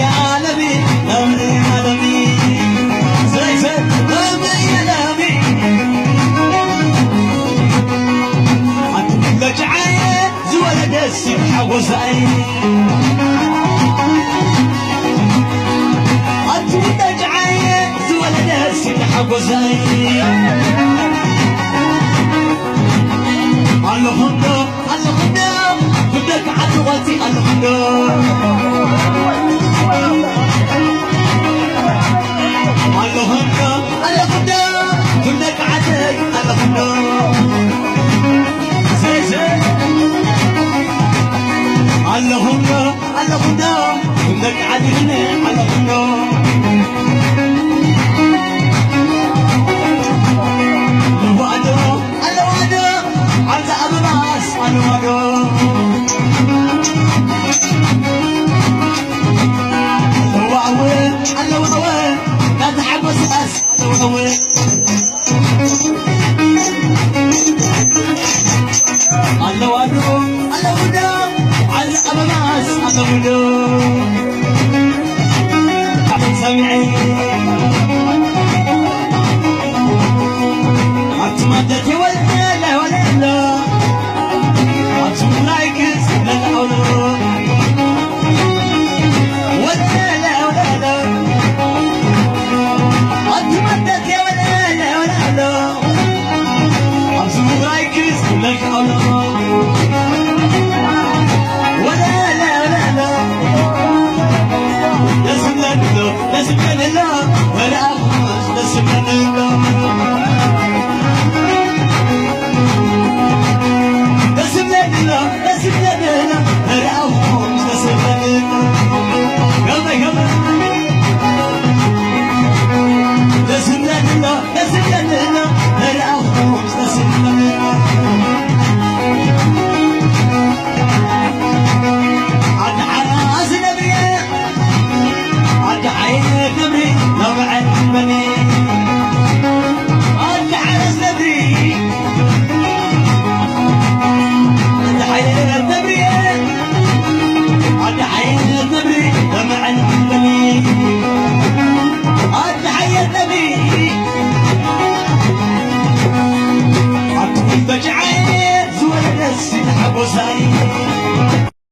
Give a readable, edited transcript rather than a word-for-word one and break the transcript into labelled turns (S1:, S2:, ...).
S1: عالمي أمري عالمي زي أمري عالمي عندك لجعاية زوالة دسي حوزعي عندك لجعاية زوالة دسي حوزعي اللهم بدك عدوتي اللهم بدك عدي اللهم زي اللهم بدك عدي اللهم لازم نلو ولا أخرج لازم نلو